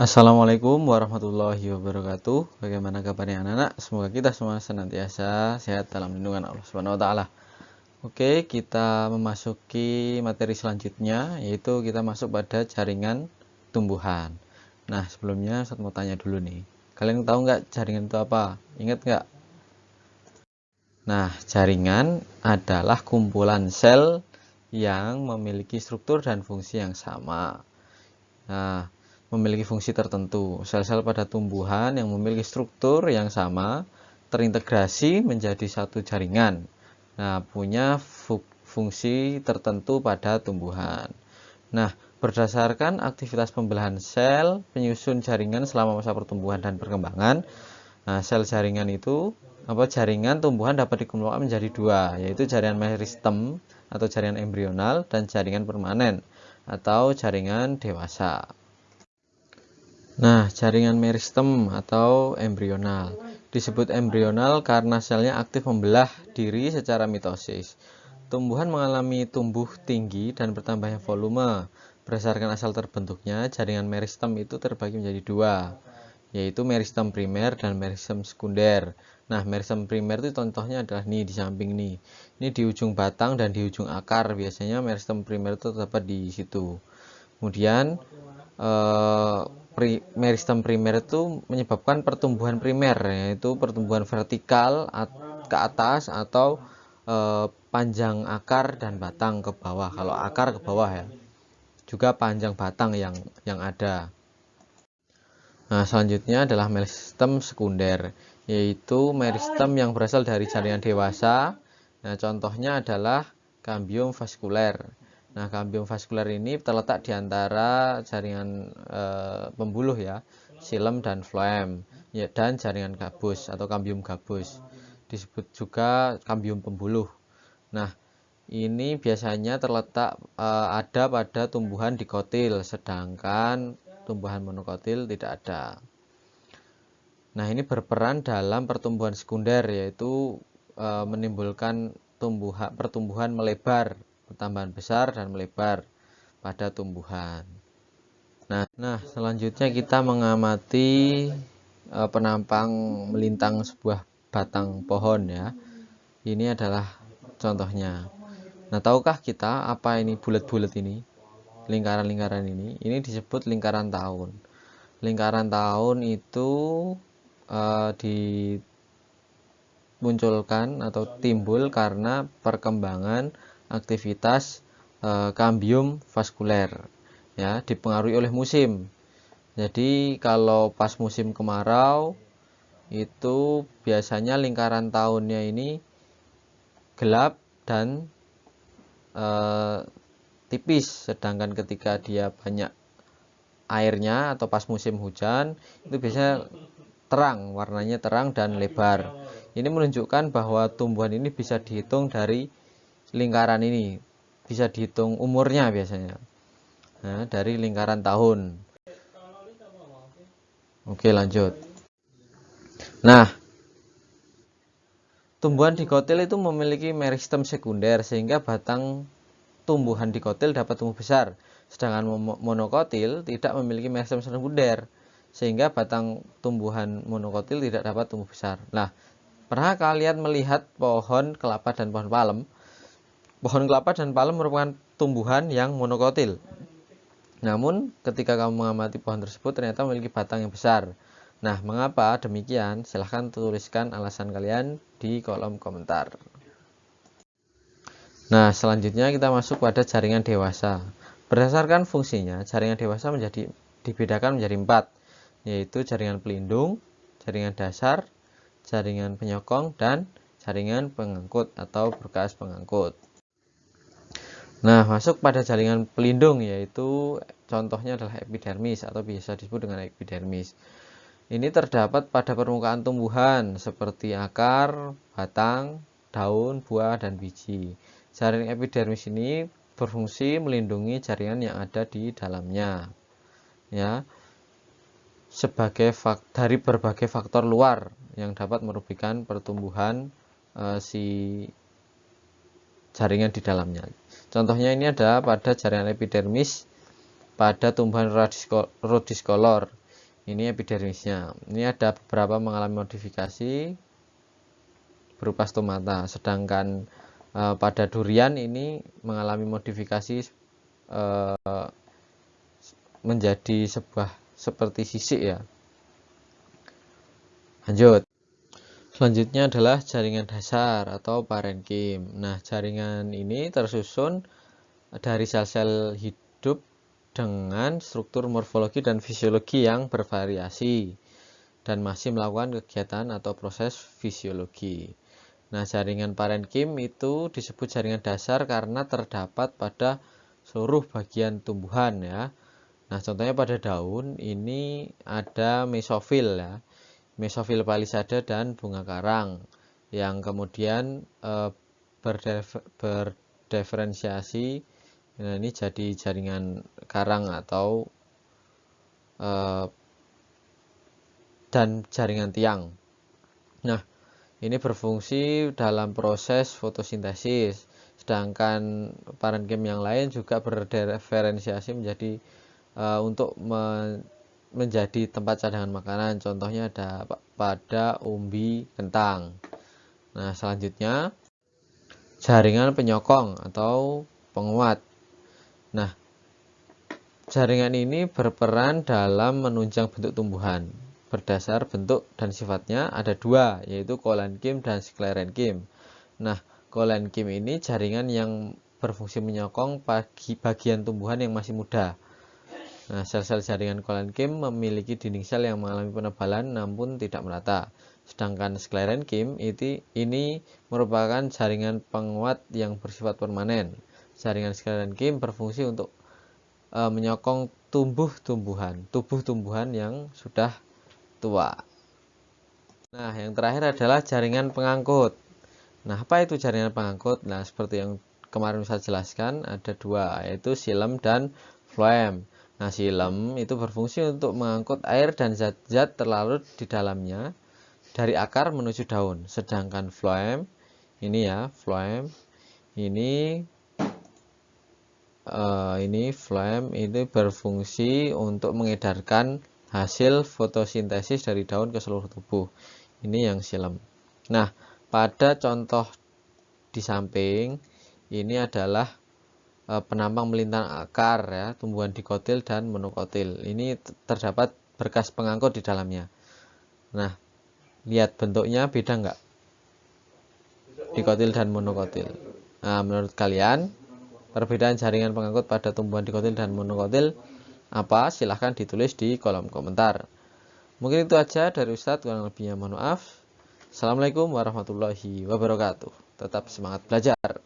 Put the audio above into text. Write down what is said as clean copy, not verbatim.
Assalamualaikum warahmatullahi wabarakatuh. Bagaimana kabarnya anak-anak? Semoga kita semua senantiasa sehat dalam lindungan Allah Subhanahu wa taala. Oke, kita memasuki materi selanjutnya, yaitu kita masuk pada jaringan tumbuhan. Nah, sebelumnya saya mau tanya dulu nih. Kalian tahu nggak jaringan itu apa? Ingat nggak? Nah, jaringan adalah kumpulan sel yang memiliki struktur dan fungsi yang sama. Nah, memiliki fungsi tertentu. Sel-sel pada tumbuhan yang memiliki struktur yang sama terintegrasi menjadi satu jaringan. Nah, punya fungsi tertentu pada tumbuhan. Nah, berdasarkan aktivitas pembelahan sel, penyusun jaringan selama masa pertumbuhan dan perkembangan, nah, sel jaringan itu jaringan tumbuhan dapat dikelompokkan menjadi dua, yaitu jaringan meristem atau jaringan embrional dan jaringan permanen atau jaringan dewasa. Nah, jaringan meristem atau embrional disebut embrional karena selnya aktif membelah diri secara mitosis. Tumbuhan mengalami tumbuh tinggi dan bertambahnya volume. Berdasarkan asal terbentuknya, jaringan meristem itu terbagi menjadi dua, yaitu meristem primer dan meristem sekunder. Nah, meristem primer itu contohnya adalah nih di samping nih. Ini di ujung batang dan di ujung akar. Biasanya meristem primer itu terdapat di situ. Kemudian meristem primer itu menyebabkan pertumbuhan primer, yaitu pertumbuhan vertikal ke atas atau panjang akar dan batang ke bawah. Kalau akar ke bawah ya, juga panjang batang yang ada. Nah, selanjutnya adalah meristem sekunder, yaitu meristem yang berasal dari jaringan dewasa. Nah, contohnya adalah kambium vaskuler. Nah, kambium vaskuler ini terletak di antara jaringan pembuluh ya, xilem dan floem, ya, dan jaringan gabus atau kambium gabus. Disebut juga kambium pembuluh. Nah, ini biasanya terletak ada pada tumbuhan dikotil, sedangkan tumbuhan monokotil tidak ada. Nah, ini berperan dalam pertumbuhan sekunder, yaitu menimbulkan pertumbuhan melebar, pertambahan besar dan melebar pada tumbuhan. Nah, selanjutnya kita mengamati penampang melintang sebuah batang pohon ya. Ini adalah contohnya. Nah, tahukah kita apa ini bulat-bulat ini? Lingkaran-lingkaran ini disebut lingkaran tahun. Lingkaran tahun itu dimunculkan atau timbul karena perkembangan aktivitas kambium vaskuler ya, dipengaruhi oleh musim. Jadi kalau pas musim kemarau itu biasanya lingkaran tahunnya ini gelap dan tipis, sedangkan ketika dia banyak airnya atau pas musim hujan itu biasanya terang, warnanya terang dan lebar. Ini menunjukkan bahwa tumbuhan ini bisa dihitung dari lingkaran ini, bisa dihitung umurnya biasanya. Nah, dari lingkaran tahun. Oke, lanjut. Nah, tumbuhan dikotil itu memiliki meristem sekunder sehingga batang tumbuhan dikotil dapat tumbuh besar. Sedangkan monokotil tidak memiliki meristem sekunder sehingga batang tumbuhan monokotil tidak dapat tumbuh besar. Nah, pernah kalian melihat pohon kelapa dan pohon palem? Pohon kelapa dan palem merupakan tumbuhan yang monokotil. Namun, ketika kamu mengamati pohon tersebut ternyata memiliki batang yang besar. Nah, mengapa demikian? Silahkan tuliskan alasan kalian di kolom komentar. Nah, selanjutnya kita masuk pada jaringan dewasa. Berdasarkan fungsinya, jaringan dewasa dibedakan menjadi 4, yaitu jaringan pelindung, jaringan dasar, jaringan penyokong, dan jaringan pengangkut atau berkas pengangkut. Nah, masuk pada jaringan pelindung, yaitu contohnya adalah epidermis atau biasa disebut dengan epidermis. Ini terdapat pada permukaan tumbuhan seperti akar, batang, daun, buah, dan biji. Jaringan epidermis ini berfungsi melindungi jaringan yang ada di dalamnya, ya, dari berbagai faktor luar yang dapat merugikan pertumbuhan si jaringan di dalamnya. Contohnya ini ada pada jaringan epidermis pada tumbuhan rhodiscolor. Ini epidermisnya. Ini ada beberapa mengalami modifikasi berupa stomata. Sedangkan pada durian ini mengalami modifikasi menjadi sebuah seperti sisik ya. Lanjut. Selanjutnya adalah jaringan dasar atau parenkim. Nah, jaringan ini tersusun dari sel-sel hidup dengan struktur morfologi dan fisiologi yang bervariasi dan masih melakukan kegiatan atau proses fisiologi. Nah, jaringan parenkim itu disebut jaringan dasar karena terdapat pada seluruh bagian tumbuhan ya. Nah, contohnya pada daun ini ada mesofil ya. Mesofil palisade dan bunga karang yang kemudian berdiferensiasi. Nah, ini jadi jaringan karang atau dan jaringan tiang. Nah, ini berfungsi dalam proses fotosintesis, sedangkan parenkim yang lain juga berdiferensiasi menjadi untuk menjadi tempat cadangan makanan. Contohnya ada pada umbi kentang. Nah, selanjutnya jaringan penyokong atau penguat. Nah, jaringan ini berperan dalam menunjang bentuk tumbuhan. Berdasar bentuk dan sifatnya ada dua, yaitu kolenkim dan sklerenkim. Nah, kolenkim ini jaringan yang berfungsi menyokong bagian tumbuhan yang masih muda. Nah, sel-sel jaringan kolenkim memiliki dinding sel yang mengalami penebalan namun tidak merata. Sedangkan sklerenkim ini merupakan jaringan penguat yang bersifat permanen. Jaringan sklerenkim berfungsi untuk menyokong tubuh tumbuhan yang sudah tua. Nah, yang terakhir adalah jaringan pengangkut. Nah, apa itu jaringan pengangkut? Nah, seperti yang kemarin saya jelaskan, ada dua, yaitu xilem dan floem. Nah, xilem itu berfungsi untuk mengangkut air dan zat-zat terlarut di dalamnya dari akar menuju daun. Sedangkan floem ini ya, floem ini floem itu berfungsi untuk mengedarkan hasil fotosintesis dari daun ke seluruh tubuh. Ini yang xilem. Nah, pada contoh di samping ini adalah penampang melintang akar ya, tumbuhan dikotil dan monokotil. Ini terdapat berkas pengangkut di dalamnya. Nah, lihat bentuknya beda nggak? Dikotil dan monokotil. Nah, menurut kalian perbedaan jaringan pengangkut pada tumbuhan dikotil dan monokotil apa? Silahkan ditulis di kolom komentar. Mungkin itu aja dari Ustadz, kurang lebihnya mohon maaf. Assalamualaikum warahmatullahi wabarakatuh. Tetap semangat belajar.